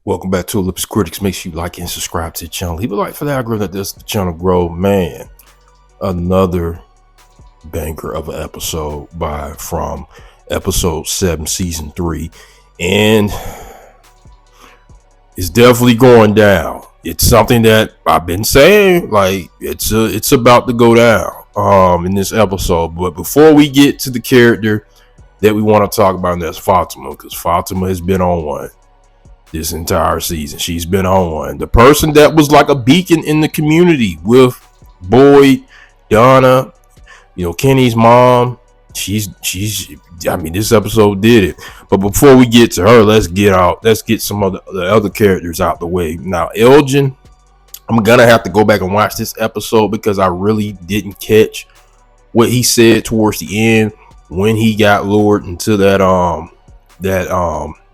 Welcome back to Olympus Critics. Make sure you like and subscribe to the channel. Leave a like for the algorithm that does the channel grow. Man, another banger of an episode from episode 7, season 3. And it's definitely going down. It's something that I've been saying, like it's about to go down in this episode. But before we get to the character that we want to talk about, and that's Fatima, because Fatima has been on one this entire season. She's been on one. The person that was like a beacon in the community with Boyd, Donna, Kenny's mom. I mean, this episode did it. But before we get to her, let's get some of the other characters out the way. Now, Elgin, I'm gonna have to go back and watch this episode because I really didn't catch what he said towards the end when he got lured into that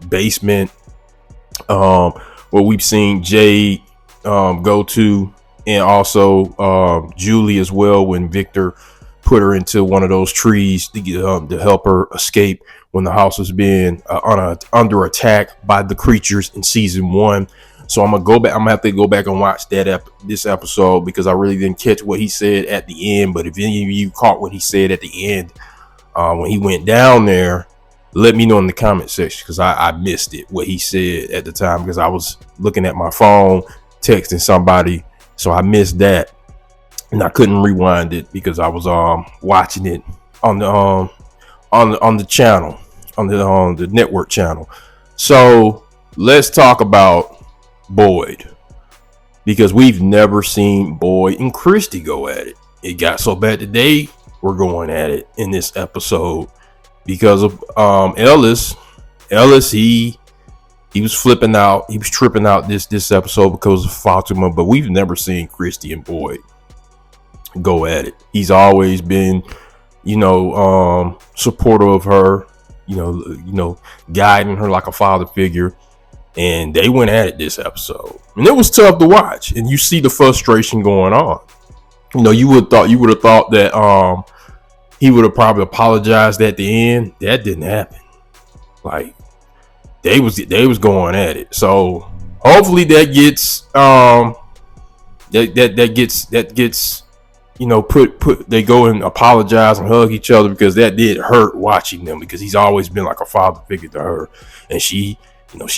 basement where we've seen Jade go to, and also Julie as well, when Victor put her into one of those trees to help her escape when the house was being under attack by the creatures in season 1. So I'm gonna have to go back and watch this episode because I really didn't catch what he said at the end. But if any of you caught what he said at the end when he went down there, let me know in the comment section, because I missed it, what he said at the time, because I was looking at my phone texting somebody, so I missed that and I couldn't rewind it because I was watching it on the channel, on the network channel. So let's talk about Boyd, because we've never seen Boyd and Christy go at it. It got so bad today we're going at it in this episode because of Ellis. He was flipping out, he was tripping out this episode because of Fatima, but we've never seen Christy and Boyd go at it. He's always been, supportive of her, guiding her like a father figure, and they went at it this episode, and it was tough to watch, and you see the frustration going on. You would have thought that he would have probably apologized at the end. That didn't happen. Like, they was going at it. So hopefully that gets they go and apologize and hug each other, because that did hurt watching them, because he's always been like a father figure to her, and she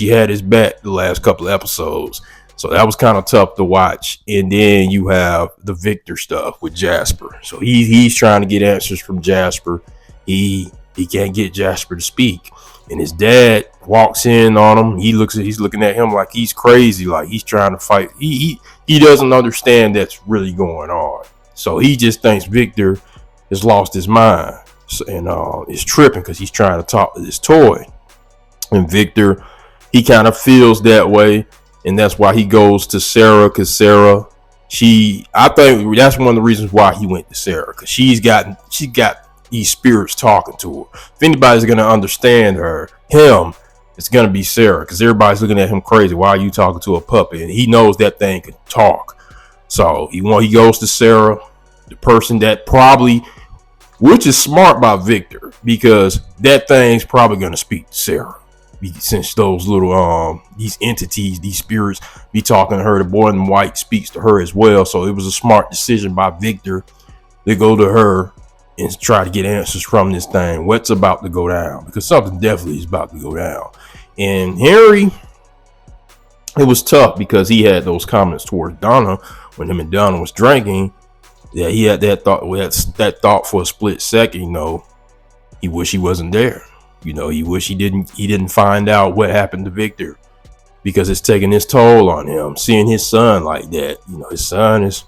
had his back the last couple of episodes. So that was kind of tough to watch. And then you have the Victor stuff with Jasper. So he's trying to get answers from Jasper. He can't get Jasper to speak. And his dad walks in on him. He's looking at him like he's crazy, like he's trying to fight. He doesn't understand that's really going on. So he just thinks Victor has lost his mind and is tripping because he's trying to talk to this toy. And Victor, he kind of feels that way. And that's why he goes to Sarah, because Sarah, I think that's one of the reasons why he went to Sarah, because she got these spirits talking to her. If anybody's going to understand him, it's going to be Sarah, because everybody's looking at him crazy. Why are you talking to a puppet? And he knows that thing can talk. So he goes to Sarah, the person that probably, which is smart by Victor, because that thing's probably going to speak to Sarah. Since those little these entities, these spirits be talking to her, the boy in white speaks to her as well. So it was a smart decision by Victor to go to her and try to get answers from this thing. What's about to go down? Because something definitely is about to go down. And Henry, it was tough because he had those comments towards Donna when him and Donna was drinking. Yeah, he had that thought. We had that thought for a split second. He wish he wasn't there. He wish he didn't find out what happened to Victor, because it's taking its toll on him. Seeing his son like that, his son is,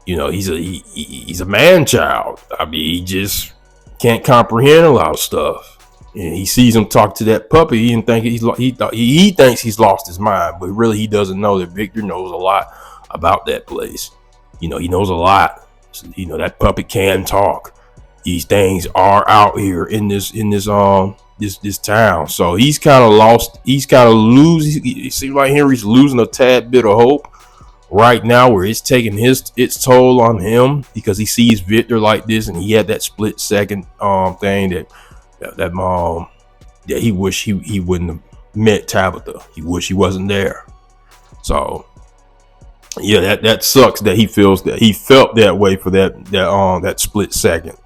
he's a man child. I mean, he just can't comprehend a lot of stuff. And he sees him talk to that puppy. He didn't think he thinks he's lost his mind, but really he doesn't know that Victor knows a lot about that place. He knows a lot. So, that puppet can talk. These things are out here in this town. So he's kind of lost. He's kind of losing. It seems like Henry's losing a tad bit of hope right now, where it's taking its toll on him, because he sees Victor like this, and he had that split second thing that he wish he wouldn't have met Tabitha. He wish he wasn't there. So yeah, that sucks that he felt that way for that split second.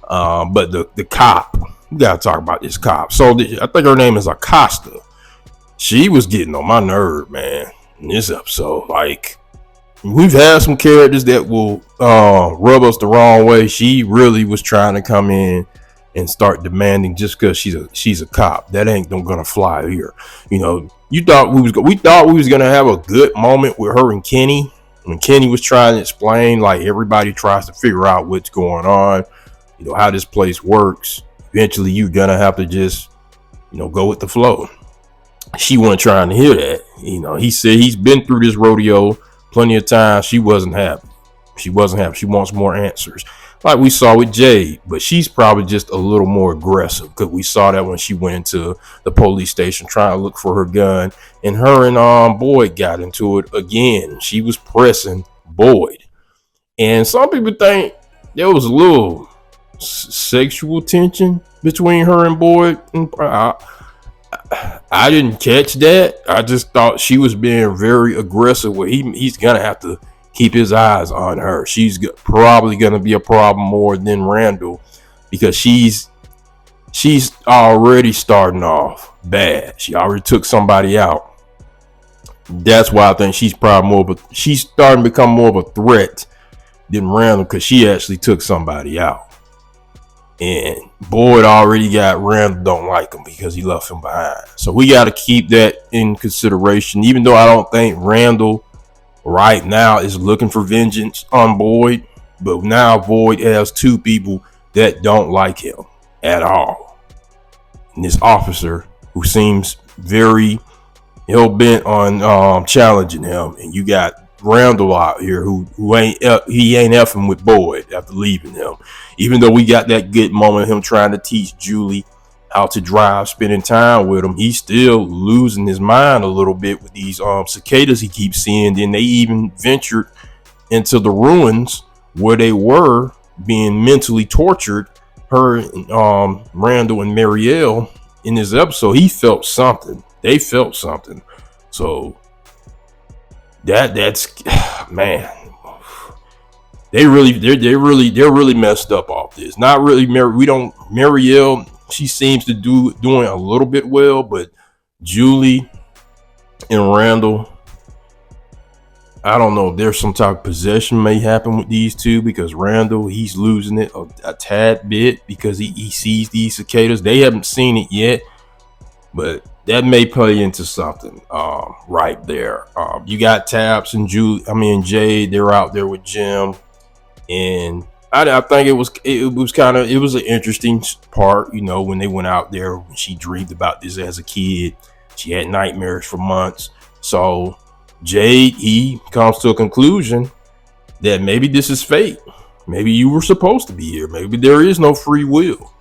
But the cop, we gotta talk about this cop. So I think her name is Acosta. She was getting on my nerve, man, in this episode. Like, we've had some characters that will rub us the wrong way. She really was trying to come in and start demanding just because she's a cop. That ain't gonna fly here. We thought we was gonna have a good moment with her and Kenny, when Kenny was trying to explain, like, everybody tries to figure out what's going on, how this place works. Eventually you're gonna have to just go with the flow. She wasn't trying to hear that. He said he's been through this rodeo plenty of times. She wasn't happy. She wants more answers, like we saw with Jade, but she's probably just a little more aggressive, because we saw that when she went into the police station trying to look for her gun, and her and Boyd got into it again. She was pressing Boyd, and some people think there was a little sexual tension between her and Boyd. And I didn't catch that. I just thought she was being very aggressive, where he's gonna have to keep his eyes on her. She's probably gonna be a problem more than Randall, because she's already starting off bad. She already took somebody out. That's why I think she's starting to become more of a threat than Randall, because she actually took somebody out. And Boyd already got Randall don't like him because he left him behind. So we got to keep that in consideration, even though I don't think Randall right now is looking for vengeance on Boyd. But now Boyd has two people that don't like him at all. And this officer, who seems very hell-bent on challenging him. And you got Randall out here who ain't effing with Boyd after leaving him. Even though we got that good moment of him trying to teach Julie how to drive, spending time with him, he's still losing his mind a little bit with these cicadas he keeps seeing. Then they even ventured into the ruins where they were being mentally tortured. Her and Randall and Marielle in this episode, he felt something. They felt something. So that's man, they're really messed up off this. Not really Marielle, she seems to doing a little bit well, but Julie and Randall, I don't know if there's some type of possession may happen with these two, because Randall, he's losing it a tad bit because he sees these cicadas. They haven't seen it yet, but that may play into something right there. You got Tabs and Jade. They're out there with Jim, and I think it was an interesting part. When they went out there, when she dreamed about this as a kid, she had nightmares for months. So Jade, he comes to a conclusion that maybe this is fate. Maybe you were supposed to be here. Maybe there is no free will.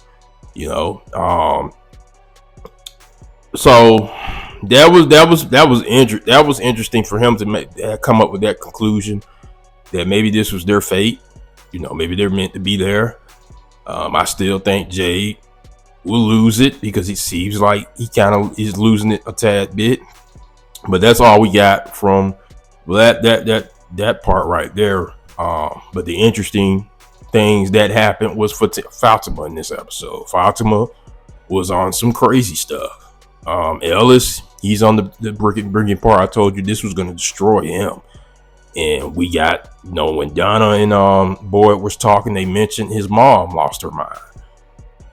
So that was interesting for him to come up with that conclusion, that maybe this was their fate. Maybe they're meant to be there. I still think Jade will lose it, because he seems like he kind of is losing it a tad bit. But that's all we got from that part right there. But the interesting things that happened was for Fatima in this episode. Fatima was on some crazy stuff. Ellis, he's on the bringing part. I told you this was going to destroy him. And we got, when Donna and Boyd was talking, they mentioned his mom lost her mind.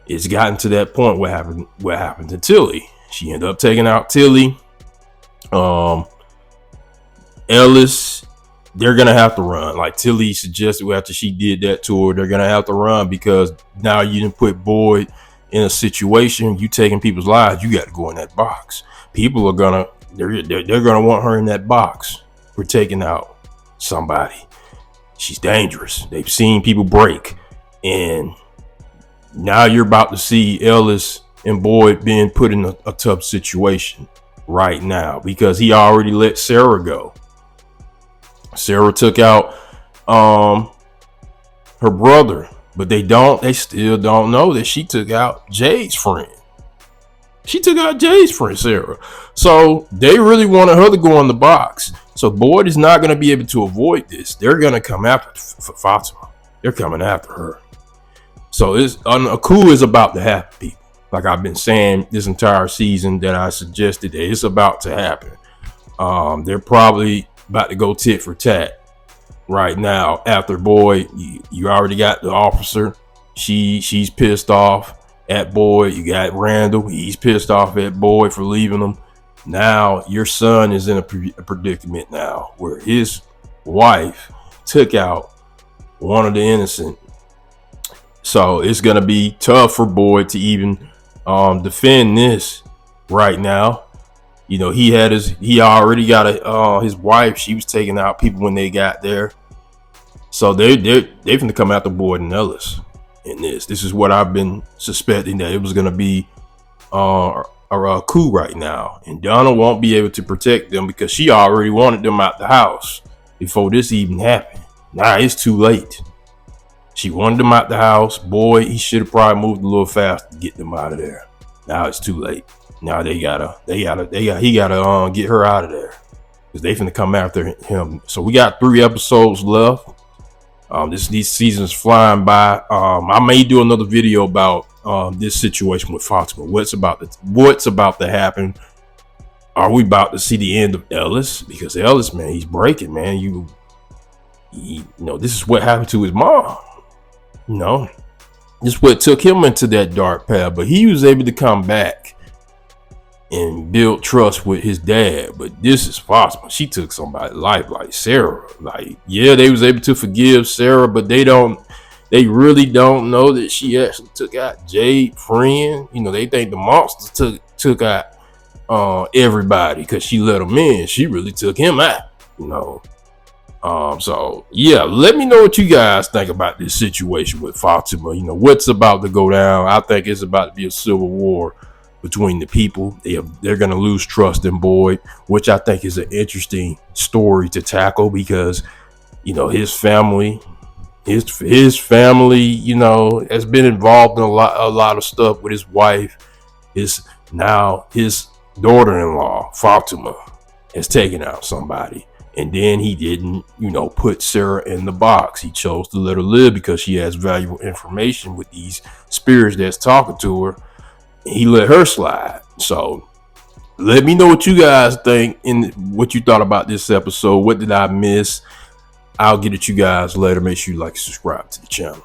It's gotten to that point. What happened to Tilly? She ended up taking out Tilly. Ellis, they're gonna have to run. Like Tilly suggested after she did that to her, they're gonna have to run, because now you didn't put Boyd in a situation, you taking people's lives, you got to go in that box. People are they're gonna want her in that box for taking out somebody. She's dangerous. They've seen people break. And now you're about to see Ellis and Boyd being put in a tough situation right now because he already let Sarah go. Sarah took out her brother, but they still don't know that she took out Jade's friend. She took out Jade's friend, Sarah. So they really wanted her to go in the box. So Boyd is not going to be able to avoid this. They're going to come after Fatima. They're coming after her. So a coup is about to happen, people. Like I've been saying this entire season that I suggested that it's about to happen. They're probably about to go tit for tat right now after Boyd. You already got the officer. She's pissed off at Boyd. You got Randall. He's pissed off at Boyd for leaving him. Now your son is in a predicament now where his wife took out one of the innocent. So it's gonna be tough for Boyd to even defend this right now. You know, he already got his wife. She was taking out people when they got there. So they're gonna come after Boyd and Ellis in this. This is what I've been suspecting, that it was gonna be a coup right now, and Donna won't be able to protect them because she already wanted them out the house before this even happened. Now it's too late. She wanted them out the house. Boyd, he should have probably moved a little fast to get them out of there. Now it's too late. Now he gotta get her out of there because they finna come after him. So we got 3 episodes left. These seasons flying by. I may do another video about this situation with Fatima. What's about to happen? Are we about to see the end of Ellis? Because Ellis, man, he's breaking, man. You know, this is what happened to his mom. You know, this is what took him into that dark path. But he was able to come back and build trust with his dad. But this is Fatima. She took somebody's life, like Sarah. Like, yeah, they was able to forgive Sarah, but they really don't know that she actually took out Jade's friend. You know, they think the monster took out everybody because she let him in. She really took him out, you know. So yeah, let me know what you guys think about this situation with Fatima. You know, what's about to go down. I think it's about to be a civil war between the people. They're going to lose trust in Boyd, which I think is an interesting story to tackle because, you know, his family, you know, has been involved in a lot of stuff with his wife. His daughter-in-law, Fatima, has taken out somebody. And then he didn't, you know, put Sarah in the box. He chose to let her live because she has valuable information with these spirits that's talking to her. And he let her slide. So let me know what you guys think and what you thought about this episode. What did I miss? I'll get at you guys later. Make sure you like and subscribe to the channel.